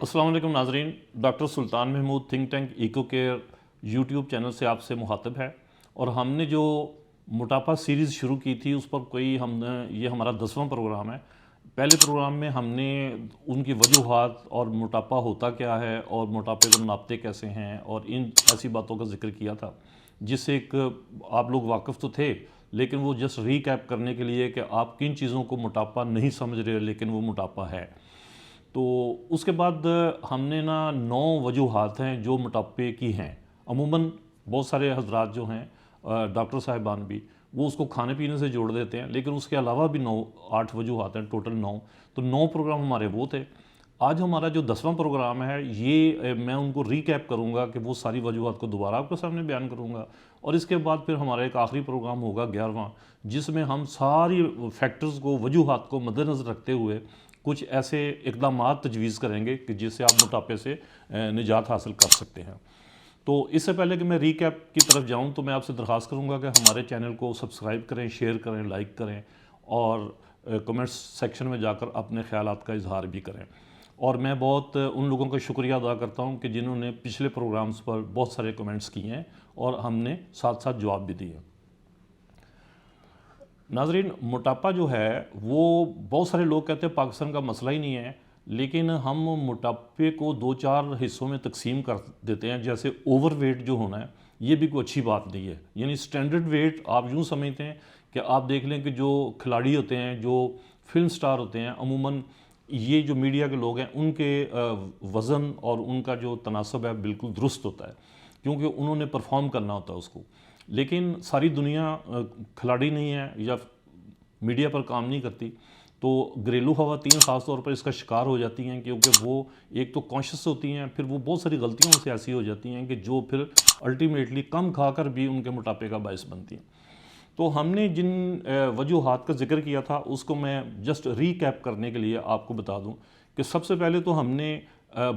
السلام علیکم ناظرین، doctor Sultan Mahmood think tank eco care YouTube channel سے آپ سے مخاطب ہے، اور ہم نے جو موٹاپا سیریز شروع کی تھی اس پر یہ ہمارا 10واں پروگرام ہے۔ پہلے پروگرام میں ہم نے ان کی وجوہات اور موٹاپا ہوتا کیا ہے اور موٹاپے کو ناپتے کیسے ہیں اور ان ایسی باتوں کا ذکر کیا تھا، جس سے ایک آپ لوگ واقف تو تھے، لیکن وہ جسٹ ریکیپ کرنے کے لیے کہ آپ کن چیزوں کو موٹاپا نہیں سمجھ رہے لیکن وہ موٹاپا ہے۔ تو اس کے بعد ہم نے 9 وجوہات ہیں جو موٹاپے کی ہیں۔ عموماً بہت سارے حضرات جو ہیں ڈاکٹر صاحبان بھی وہ اس کو کھانے پینے سے جوڑ دیتے ہیں، لیکن اس کے علاوہ بھی 8 وجوہات ہیں، ٹوٹل 9۔ تو 9 پروگرام ہمارے وہ تھے۔ آج ہمارا جو 10واں پروگرام ہے یہ میں ان کو ریکیپ کروں گا کہ وہ ساری وجوہات کو دوبارہ آپ کے سامنے بیان کروں گا، اور اس کے بعد پھر ہمارا ایک آخری پروگرام ہوگا 11واں، جس میں ہم ساری فیکٹرز کو، وجوہات کو مد نظر رکھتے ہوئے کچھ ایسے اقدامات تجویز کریں گے کہ جس سے آپ موٹاپے سے نجات حاصل کر سکتے ہیں۔ تو اس سے پہلے کہ میں ریکیپ کی طرف جاؤں تو میں آپ سے درخواست کروں گا کہ ہمارے چینل کو سبسکرائب کریں، شیئر کریں، لائک کریں، اور کمنٹس سیکشن میں جا کر اپنے خیالات کا اظہار بھی کریں۔ اور میں بہت ان لوگوں کا شکریہ ادا کرتا ہوں کہ جنہوں نے پچھلے پروگرامز پر بہت سارے کمنٹس کیے ہیں اور ہم نے ساتھ ساتھ جواب بھی دیے۔ ناظرین، موٹاپا جو ہے وہ بہت سارے لوگ کہتے ہیں پاکستان کا مسئلہ ہی نہیں ہے، لیکن ہم موٹاپے کو 2-4 حصوں میں تقسیم کر دیتے ہیں۔ جیسے اوور ویٹ جو ہونا ہے یہ بھی کوئی اچھی بات نہیں ہے، یعنی سٹینڈرڈ ویٹ آپ یوں سمجھتے ہیں کہ آپ دیکھ لیں کہ جو کھلاڑی ہوتے ہیں، جو فلم سٹار ہوتے ہیں، عموماً یہ جو میڈیا کے لوگ ہیں ان کے وزن اور ان کا جو تناسب ہے بالکل درست ہوتا ہے، کیونکہ انہوں نے پرفارم کرنا ہوتا ہے اس کو۔ لیکن ساری دنیا کھلاڑی نہیں ہے یا میڈیا پر کام نہیں کرتی، تو گھریلو خواتین خاص طور پر اس کا شکار ہو جاتی ہیں، کیونکہ وہ ایک تو کانشیس ہوتی ہیں، پھر وہ بہت ساری غلطیوں سے ایسی ہو جاتی ہیں کہ جو پھر الٹیمیٹلی کم کھا کر بھی ان کے موٹاپے کا باعث بنتی ہیں۔ تو ہم نے جن وجوہات کا ذکر کیا تھا اس کو میں جسٹ ریکیپ کرنے کے لیے آپ کو بتا دوں کہ سب سے پہلے تو ہم نے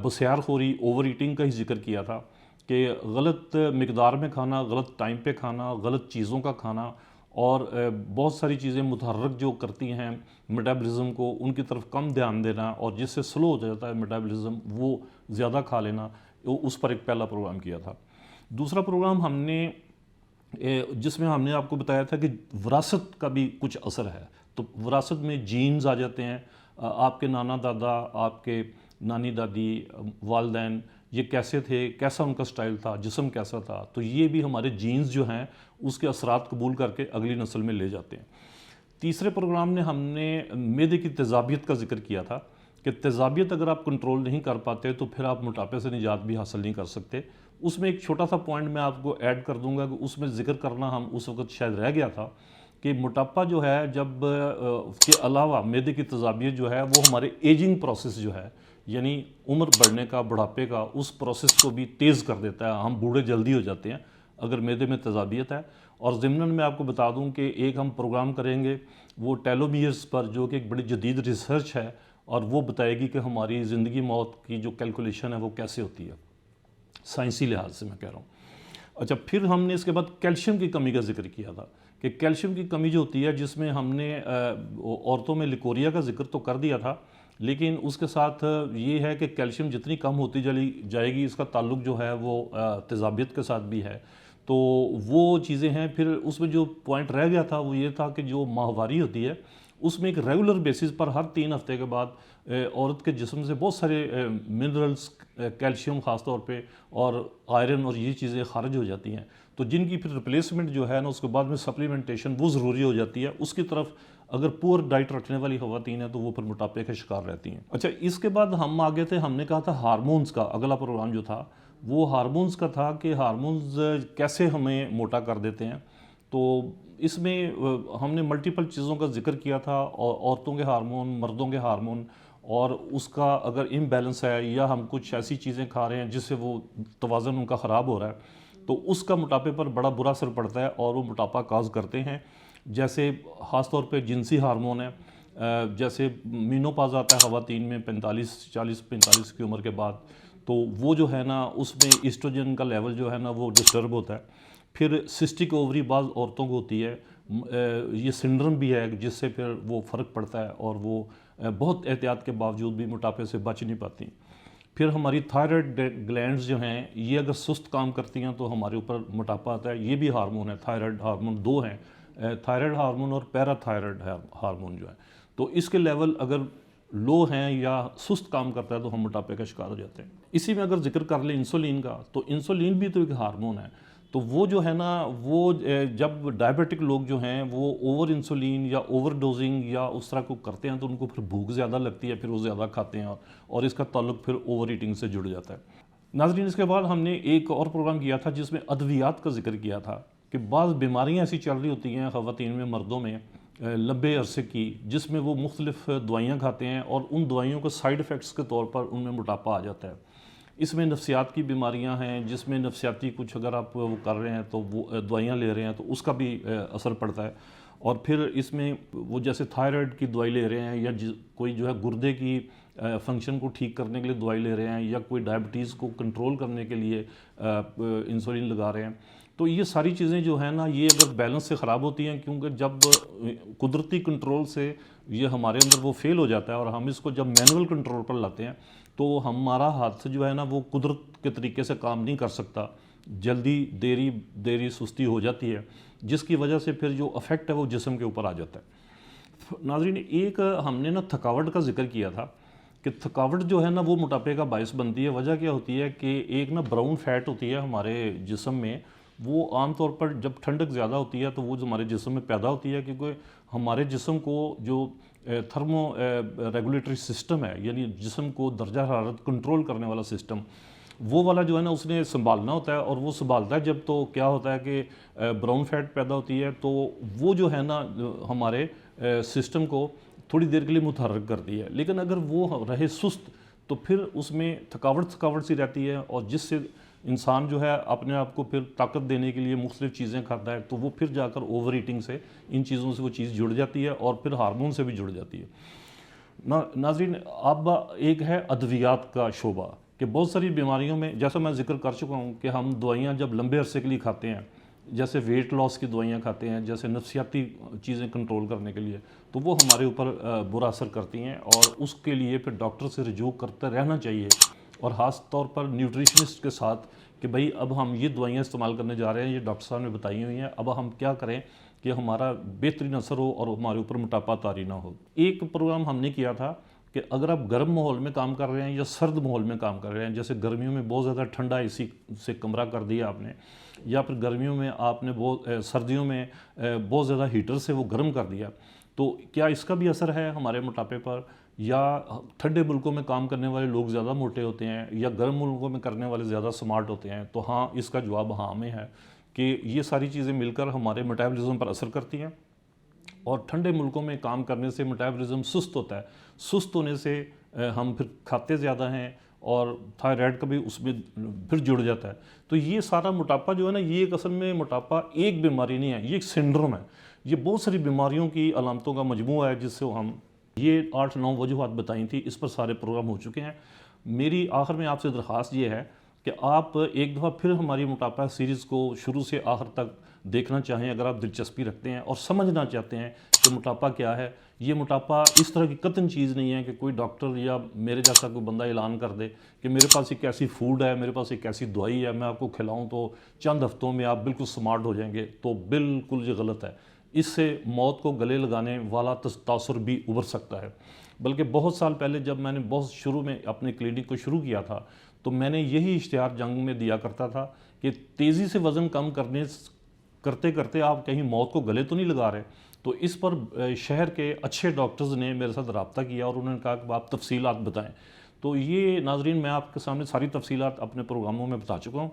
بسیار خوری، اوور ایٹنگ کا ہی ذکر کیا تھا کہ غلط مقدار میں کھانا، غلط ٹائم پہ کھانا، غلط چیزوں کا کھانا، اور بہت ساری چیزیں متحرک جو کرتی ہیں میٹابولزم کو، ان کی طرف کم دھیان دینا، اور جس سے سلو ہو جاتا ہے میٹابولزم وہ زیادہ کھا لینا، اس پر ایک پہلا پروگرام کیا تھا۔ دوسرا پروگرام ہم نے جس میں ہم نے آپ کو بتایا تھا کہ وراثت کا بھی کچھ اثر ہے۔ تو وراثت میں جینز آ جاتے ہیں، آپ کے نانا دادا، آپ کے نانی دادی، والدین یہ کیسے تھے، کیسا ان کا سٹائل تھا، جسم کیسا تھا، تو یہ بھی ہمارے جینز جو ہیں اس کے اثرات قبول کر کے اگلی نسل میں لے جاتے ہیں۔ تیسرے پروگرام میں ہم نے معدے کی تیزابیت کا ذکر کیا تھا کہ تیزابیت اگر آپ کنٹرول نہیں کر پاتے تو پھر آپ موٹاپے سے نجات بھی حاصل نہیں کر سکتے۔ اس میں ایک چھوٹا سا پوائنٹ میں آپ کو ایڈ کر دوں گا کہ اس میں ذکر کرنا ہم اس وقت شاید رہ گیا تھا کہ موٹاپا جو ہے جب کے علاوہ معدے کی تیزابیت جو ہے وہ ہمارے ایجنگ پروسیس جو ہے، یعنی عمر بڑھنے کا، بڑھاپے کا، اس پروسیس کو بھی تیز کر دیتا ہے، ہم بوڑھے جلدی ہو جاتے ہیں اگر معدے میں تیزابیت ہے۔ اور ضمناً میں آپ کو بتا دوں کہ ایک ہم پروگرام کریں گے وہ ٹیلومیئرز پر، جو کہ ایک بڑی جدید ریسرچ ہے، اور وہ بتائے گی کہ ہماری زندگی موت کی جو کیلکولیشن ہے وہ کیسے ہوتی ہے، سائنسی لحاظ سے میں کہہ رہا ہوں۔ اچھا، پھر ہم نے اس کے بعد کیلشیم کی کمی کا ذکر کیا تھا کہ کیلشیم کی کمی جو ہوتی ہے، جس میں ہم نے عورتوں میں لیکوریا کا ذکر تو کر دیا تھا، لیکن اس کے ساتھ یہ ہے کہ کیلشیم جتنی کم ہوتی جائے گی اس کا تعلق جو ہے وہ تیزابیت کے ساتھ بھی ہے۔ تو وہ چیزیں ہیں۔ پھر اس میں جو پوائنٹ رہ گیا تھا وہ یہ تھا کہ جو ماہواری ہوتی ہے اس میں ایک ریگولر بیسس پر ہر 3 ہفتے کے بعد عورت کے جسم سے بہت سارے منرلز، کیلشیم خاص طور پہ، اور آئرن اور یہ چیزیں خارج ہو جاتی ہیں، تو جن کی پھر ریپلیسمنٹ جو ہے نا اس کے بعد میں سپلیمنٹیشن وہ ضروری ہو جاتی ہے۔ اس کی طرف اگر پور ڈائٹ رکھنے والی خواتین ہیں تو وہ پھر موٹاپے کا شکار رہتی ہیں۔ اچھا، اس کے بعد ہم آگے تھے، ہم نے کہا تھا ہارمونز کا اگلا پروگرام جو تھا وہ ہارمونز کا تھا کہ ہارمونز کیسے ہمیں موٹا کر دیتے ہیں۔ تو اس میں ہم نے ملٹیپل چیزوں کا ذکر کیا تھا، عورتوں کے ہارمون، مردوں کے ہارمون، اور اس کا اگر امبیلنس ہے یا ہم کچھ ایسی چیزیں کھا رہے ہیں جس سے وہ توازن ان کا خراب ہو رہا ہے تو اس کا موٹاپے پر بڑا برا اثر پڑتا ہے اور وہ موٹاپا کاز کرتے ہیں۔ جیسے خاص طور پہ جنسی ہارمون ہے، جیسے مینوپاز آتا ہے خواتین میں 45 کی عمر کے بعد، تو وہ جو ہے نا اس میں ایسٹروجن کا لیول جو ہے نا وہ ڈسٹرب ہوتا ہے۔ پھر سسٹک اووری بعض عورتوں کو ہوتی ہے، یہ سنڈرم بھی ہے جس سے پھر وہ فرق پڑتا ہے اور وہ بہت احتیاط کے باوجود بھی موٹاپے سے بچ نہیں پاتی۔ پھر ہماری تھائرائڈ گلینڈز جو ہیں یہ اگر سست کام کرتی ہیں تو ہمارے اوپر موٹاپا آتا ہے. یہ بھی ہارمون ہے, تھائرائڈ ہارمون دو ہیں, تھائرائڈ ہارمون اور پیرا تھائرائڈ ہارمون جو ہے. تو اس کے لیول اگر لو ہیں یا سست کام کرتا ہے تو ہم موٹاپے کا شکار ہو جاتے ہیں. اسی میں اگر ذکر کر لیں انسولین کا, تو انسولین بھی تو ایک ہارمون ہے. تو وہ جو ہے نا, وہ جب ڈائبیٹک لوگ جو ہیں وہ اوور انسولین یا اوور ڈوزنگ یا اس طرح کو کرتے ہیں تو ان کو پھر بھوک زیادہ لگتی ہے, پھر وہ زیادہ کھاتے ہیں اور اس کا تعلق پھر اوور ایٹنگ سے جڑ جاتا ہے. ناظرین, اس کے بعد ہم نے ایک اور پروگرام کیا تھا جس میں ادویات کا ذکر کیا تھا کہ بعض بیماریاں ایسی چل رہی ہوتی ہیں خواتین میں, مردوں میں لمبے عرصے کی, جس میں وہ مختلف دوائیاں کھاتے ہیں اور ان دوائیوں کو سائیڈ افیکٹس کے طور پر ان میں موٹاپا آ جاتا ہے. اس میں نفسیات کی بیماریاں ہیں جس میں نفسیاتی کچھ اگر آپ وہ کر رہے ہیں تو وہ دوائیاں لے رہے ہیں تو اس کا بھی اثر پڑتا ہے. اور پھر اس میں وہ جیسے تھائرائڈ کی دوائی لے رہے ہیں یا کوئی جو ہے گردے کی فنکشن کو ٹھیک کرنے کے لیے دوائی لے رہے ہیں یا کوئی ڈائبٹیز کو کنٹرول کرنے کے لیے انسولین لگا رہے ہیں. تو یہ ساری چیزیں جو ہیں نا, یہ اگر بیلنس سے خراب ہوتی ہیں, کیونکہ جب قدرتی کنٹرول سے یہ ہمارے اندر وہ فیل ہو جاتا ہے اور ہم اس کو جب مینول کنٹرول پر لاتے ہیں تو ہمارا ہاتھ جو ہے نا وہ قدرت کے طریقے سے کام نہیں کر سکتا, جلدی دیری سستی ہو جاتی ہے, جس کی وجہ سے پھر جو افیکٹ ہے وہ جسم کے اوپر آ جاتا ہے. ناظرین, ایک ہم نے نا تھکاوٹ کا ذکر کیا تھا کہ تھکاوٹ جو ہے نا وہ موٹاپے کا باعث بنتی ہے. وجہ کیا ہوتی ہے کہ ایک نا براؤن فیٹ ہوتی ہے ہمارے جسم میں, وہ عام طور پر جب ٹھنڈک زیادہ ہوتی ہے تو وہ ہمارے جسم میں پیدا ہوتی ہے, کیونکہ ہمارے جسم کو جو تھرمو ریگولیٹری سسٹم ہے, یعنی جسم کو درجہ حرارت کنٹرول کرنے والا سسٹم, وہ والا جو ہے نا اس نے سنبھالنا ہوتا ہے. اور وہ سنبھالتا ہے جب تو کیا ہوتا ہے کہ براؤن فیٹ پیدا ہوتی ہے, تو وہ جو ہے نا ہمارے سسٹم کو تھوڑی دیر کے لیے متحرک کرتی ہے. لیکن اگر وہ رہے سست تو پھر اس میں تھکاوٹ سی رہتی ہے, اور جس سے انسان جو ہے اپنے آپ کو پھر طاقت دینے کے لیے مختلف چیزیں کھاتا ہے, تو وہ پھر جا کر اوور ایٹنگ سے ان چیزوں سے وہ چیز جڑ جاتی ہے اور پھر ہارمون سے بھی جڑ جاتی ہے. ناظرین, اب ایک ہے ادویات کا شعبہ کہ بہت ساری بیماریوں میں, جیسا میں ذکر کر چکا ہوں کہ ہم دوائیاں جب لمبے عرصے کے لیے کھاتے ہیں, جیسے ویٹ لاس کی دوائیاں کھاتے ہیں, جیسے نفسیاتی چیزیں کنٹرول کرنے کے لیے, تو وہ ہمارے اوپر برا اثر کرتی ہیں, اور اس کے لیے پھر ڈاکٹر سے رجوع کرتے رہنا چاہیے, اور خاص طور پر نیوٹریشنسٹ کے ساتھ کہ بھئی اب ہم یہ دوائیاں استعمال کرنے جا رہے ہیں, یہ ڈاکٹر صاحب نے بتائی ہوئی ہیں, اب ہم کیا کریں کہ ہمارا بہترین اثر ہو اور ہمارے اوپر موٹاپا طاری نہ ہو. ایک پروگرام ہم نے کیا تھا کہ اگر آپ گرم ماحول میں کام کر رہے ہیں یا سرد ماحول میں کام کر رہے ہیں, جیسے گرمیوں میں بہت زیادہ ٹھنڈا اسی سے کمرہ کر دیا آپ نے, یا پھر گرمیوں میں آپ نے سردیوں میں بہت زیادہ ہیٹر سے وہ گرم کر دیا, تو کیا اس کا بھی اثر ہے ہمارے موٹاپے پر؟ یا ٹھنڈے ملکوں میں کام کرنے والے لوگ زیادہ موٹے ہوتے ہیں یا گرم ملکوں میں کرنے والے زیادہ سمارٹ ہوتے ہیں؟ تو ہاں, اس کا جواب ہاں میں ہے کہ یہ ساری چیزیں مل کر ہمارے میٹابولزم پر اثر کرتی ہیں, اور ٹھنڈے ملکوں میں کام کرنے سے میٹابولزم سست ہوتا ہے, سست ہونے سے ہم پھر کھاتے زیادہ ہیں اور تھائرائڈ کا بھی اس میں پھر جڑ جاتا ہے. تو یہ سارا موٹاپا جو ہے نا, یہ ایک اصل میں موٹاپا ایک بیماری نہیں ہے, یہ ایک سنڈروم ہے, یہ بہت ساری بیماریوں کی علامتوں کا مجموعہ ہے, جس سے ہم یہ 8-9 وجوہات بتائی تھی, اس پر سارے پروگرام ہو چکے ہیں. میری آخر میں آپ سے درخواست یہ ہے کہ آپ ایک دفعہ پھر ہماری موٹاپا سیریز کو شروع سے آخر تک دیکھنا چاہیں اگر آپ دلچسپی رکھتے ہیں اور سمجھنا چاہتے ہیں کہ موٹاپا کیا ہے. یہ موٹاپا اس طرح کی قطعاً چیز نہیں ہے کہ کوئی ڈاکٹر یا میرے جیسا کوئی بندہ اعلان کر دے کہ میرے پاس ایک ایسی فوڈ ہے, میرے پاس ایک ایسی دوائی ہے, میں آپ کو کھلاؤں تو چند ہفتوں میں آپ بالکل سمارٹ ہو جائیں گے. تو بالکل یہ غلط ہے. اس سے موت کو گلے لگانے والا تاثر بھی ابھر سکتا ہے. بلکہ بہت سال پہلے جب میں نے بہت شروع میں اپنے کلینک کو شروع کیا تھا تو میں نے یہی اشتہار جنگ میں دیا کرتا تھا کہ تیزی سے وزن کم کرتے کرتے آپ کہیں موت کو گلے تو نہیں لگا رہے. تو اس پر شہر کے اچھے ڈاکٹرز نے میرے ساتھ رابطہ کیا اور انہوں نے کہا کہ آپ تفصیلات بتائیں. تو یہ ناظرین, میں آپ کے سامنے ساری تفصیلات اپنے پروگراموں میں بتا چکا ہوں.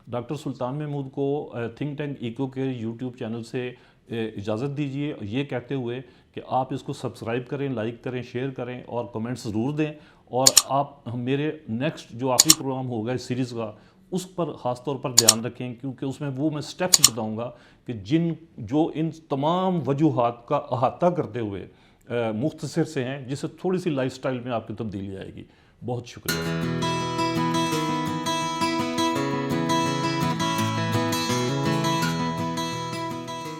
ڈاکٹر سلطان محمود کو تھنک ٹینک ایکو کے یوٹیوب چینل سے اجازت دیجیے, یہ کہتے ہوئے کہ آپ اس کو سبسکرائب کریں, لائک کریں, شیئر کریں اور کمنٹس ضرور دیں. اور آپ میرے نیکسٹ جو آخری پروگرام ہوگا اس سیریز کا, اس پر خاص طور پر دھیان رکھیں, کیونکہ اس میں وہ میں سٹیپس بتاؤں گا کہ جو ان تمام وجوہات کا احاطہ کرتے ہوئے مختصر سے ہیں, جس سے تھوڑی سی لائف سٹائل میں آپ کی تبدیلی آئے گی. بہت شکریہ.